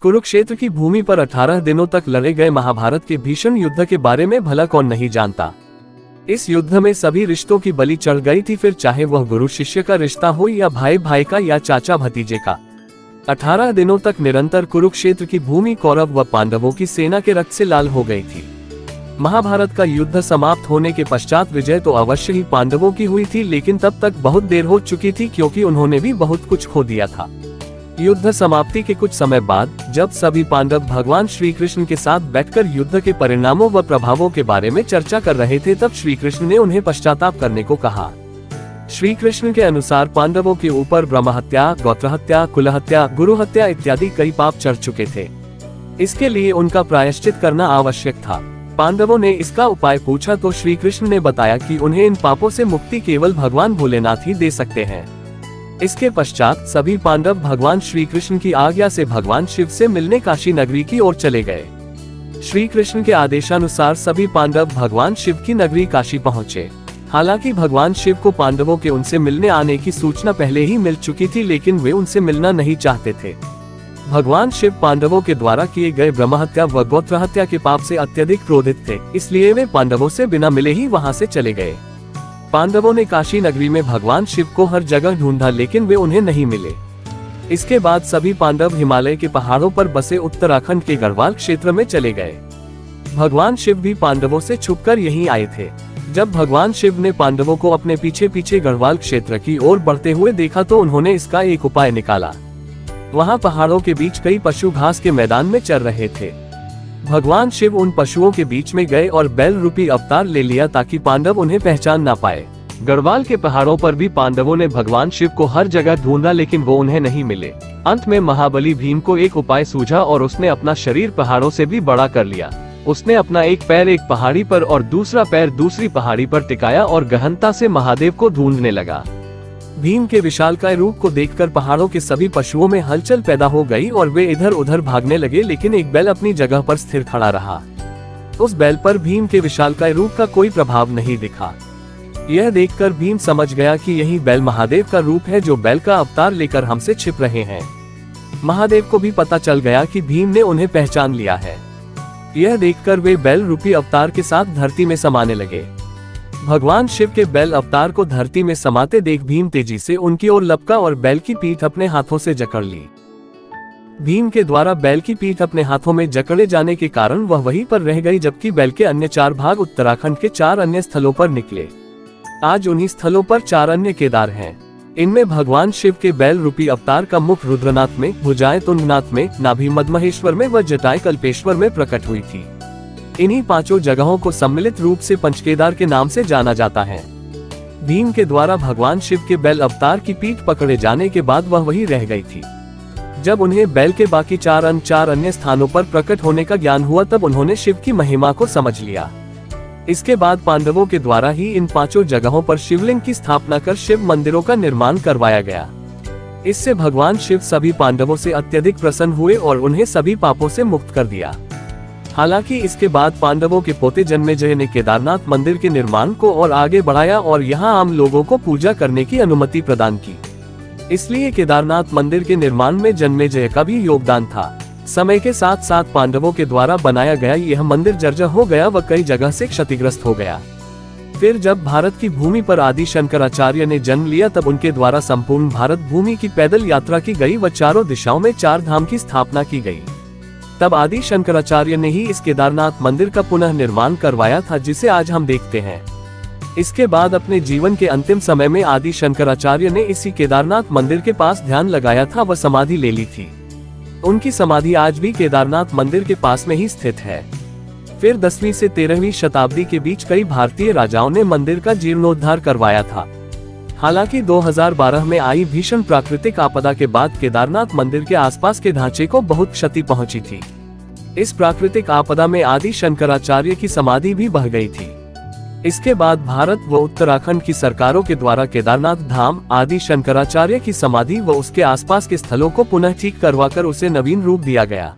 कुरुक्षेत्र की भूमि पर 18 दिनों तक लड़े गए महाभारत के भीषण युद्ध के बारे में भला कौन नहीं जानता। इस युद्ध में सभी रिश्तों की बलि चढ़ गई थी, फिर चाहे वह गुरु शिष्य का रिश्ता हो या भाई भाई का या चाचा भतीजे का। 18 दिनों तक निरंतर कुरुक्षेत्र की भूमि कौरव व पांडवों की सेना के रक्त से लाल हो गई थी। महाभारत का युद्ध समाप्त होने के पश्चात विजय तो अवश्य ही पांडवों की हुई थी, लेकिन तब तक बहुत देर हो चुकी थी क्योंकि उन्होंने भी बहुत कुछ खो दिया था। युद्ध समाप्ति के कुछ समय बाद जब सभी पांडव भगवान श्री कृष्ण के साथ बैठकर युद्ध के परिणामों व प्रभावों के बारे में चर्चा कर रहे थे, तब श्री कृष्ण ने उन्हें पश्चाताप करने को कहा। श्री कृष्ण के अनुसार पांडवों के ऊपर ब्रह्महत्या, गोत्रहत्या, कुलहत्या, गुरुहत्या इत्यादि कई पाप चढ़ चुके थे। इसके लिए उनका प्रायश्चित करना आवश्यक था। पांडवों ने इसका उपाय पूछा तो श्री कृष्ण ने बताया कि उन्हें इन पापों से मुक्ति केवल भगवान भोलेनाथ ही दे सकते हैं। इसके पश्चात सभी पांडव भगवान श्री कृष्ण की आज्ञा से भगवान शिव से मिलने काशी नगरी की ओर चले गए। श्री कृष्ण के आदेशानुसार सभी पांडव भगवान शिव की नगरी काशी पहुँचे। हालांकि भगवान शिव को पांडवों के उनसे मिलने आने की सूचना पहले ही मिल चुकी थी, लेकिन वे उनसे मिलना नहीं चाहते थे। भगवान शिव पांडवों के द्वारा किए गए ब्रह्महत्या व गोत्रहत्या के पाप से अत्यधिक क्रोधित थे, इसलिए वे पांडवों से बिना मिले ही वहां से चले गए। पांडवों ने काशी नगरी में भगवान शिव को हर जगह ढूंढा, लेकिन वे उन्हें नहीं मिले। इसके बाद सभी पांडव हिमालय के पहाड़ों पर बसे उत्तराखंड के गढ़वाल क्षेत्र में चले गए। भगवान शिव भी पांडवों से छुपकर यहीं आए थे। जब भगवान शिव ने पांडवों को अपने पीछे पीछे गढ़वाल क्षेत्र की ओर बढ़ते हुए देखा तो उन्होंने इसका एक उपाय निकाला। वहां पहाड़ों के बीच कई पशु घास के मैदान में चर रहे थे। भगवान शिव उन पशुओं के बीच में गए और बैल रूपी अवतार ले लिया ताकि पांडव उन्हें पहचान ना पाए। गढ़वाल के पहाड़ों पर भी पांडवों ने भगवान शिव को हर जगह ढूंढा, लेकिन वो उन्हें नहीं मिले। अंत में महाबली भीम को एक उपाय सूझा और उसने अपना शरीर पहाड़ों से भी बड़ा कर लिया। उसने अपना एक पैर एक पहाड़ी पर और दूसरा पैर दूसरी पहाड़ी पर टिकाया और गहनता से महादेव को ढूंढने लगा। भीम के विशालकाय रूप को देखकर पहाड़ों के सभी पशुओं में हलचल पैदा हो गई और वे इधर उधर भागने लगे, लेकिन एक बैल अपनी जगह पर स्थिर खड़ा रहा। उस बैल पर भीम के विशालकाय रूप का कोई प्रभाव नहीं दिखा। यह देखकर भीम समझ गया कि यही बैल महादेव का रूप है जो बैल का अवतार लेकर हमसे छिप रहे हैं। महादेव को भी पता चल गया कि भीम ने उन्हें पहचान लिया है। यह देखकर वे बैल रूपी अवतार के साथ धरती में समाने लगे। भगवान शिव के बैल अवतार को धरती में समाते देख भीम तेजी से उनकी ओर लपका और बैल की पीठ अपने हाथों से जकड़ ली। भीम के द्वारा बैल की पीठ अपने हाथों में जकड़े जाने के कारण वह वहीं पर रह गई, जबकि बैल के अन्य 4 भाग उत्तराखंड के 4 अन्य स्थलों पर निकले। आज उन्हीं स्थलों पर 4 अन्य केदार हैं। इनमें भगवान शिव के बैल रूपी अवतार का मुख रुद्रनाथ में, भुजाएं तुंगनाथ में, नाभि मदमहेश्वर में व जटाएं कल्पेश्वर में प्रकट हुई थी। इन्हीं 5 जगहों को सम्मिलित रूप से पंचकेदार के नाम से जाना जाता है। भीम के द्वारा भगवान शिव के बैल अवतार की पीठ पकड़े जाने के बाद वह वहीं रह गई थी। जब उन्हें बैल के बाकी 4 अन्य स्थानों पर प्रकट होने का ज्ञान हुआ तब उन्होंने शिव की महिमा को समझ लिया। इसके बाद पांडवों के द्वारा ही इन 5 जगहों पर शिवलिंग की स्थापना कर शिव मंदिरों का निर्माण करवाया गया। इससे भगवान शिव सभी पांडवों से अत्यधिक प्रसन्न हुए और उन्हें सभी पापों से मुक्त कर दिया। हालांकि इसके बाद पांडवों के पोते जन्मेजय ने केदारनाथ मंदिर के निर्माण को और आगे बढ़ाया और यहां आम लोगों को पूजा करने की अनुमति प्रदान की। इसलिए केदारनाथ मंदिर के निर्माण में जन्मेजय का भी योगदान था। समय के साथ साथ पांडवों के द्वारा बनाया गया यह मंदिर जर्जर हो गया व कई जगह से क्षतिग्रस्त हो गया। फिर जब भारत की भूमि पर आदि शंकराचार्य ने जन्म लिया तब उनके द्वारा संपूर्ण भारत भूमि की पैदल यात्रा की गई व चारों दिशाओं में 4 धाम की स्थापना की गई। तब आदि शंकराचार्य ने ही इस केदारनाथ मंदिर का पुनः निर्माण करवाया था, जिसे आज हम देखते हैं। इसके बाद अपने जीवन के अंतिम समय में आदि शंकराचार्य ने इसी केदारनाथ मंदिर के पास ध्यान लगाया था व समाधि ले ली थी। उनकी समाधि आज भी केदारनाथ मंदिर के पास में ही स्थित है। फिर 10वीं से 13वीं शताब्दी के बीच कई भारतीय राजाओं ने मंदिर का जीर्णोद्धार करवाया था। हालांकि 2012 में आई भीषण प्राकृतिक आपदा के बाद केदारनाथ मंदिर के आसपास के ढांचे को बहुत क्षति पहुंची थी। इस प्राकृतिक आपदा में आदि शंकराचार्य की समाधि भी बह गई थी। इसके बाद भारत व उत्तराखंड की सरकारों के द्वारा केदारनाथ धाम, आदि शंकराचार्य की समाधि व उसके आसपास के स्थलों को पुनः ठीक करवाकर उसे नवीन रूप दिया गया।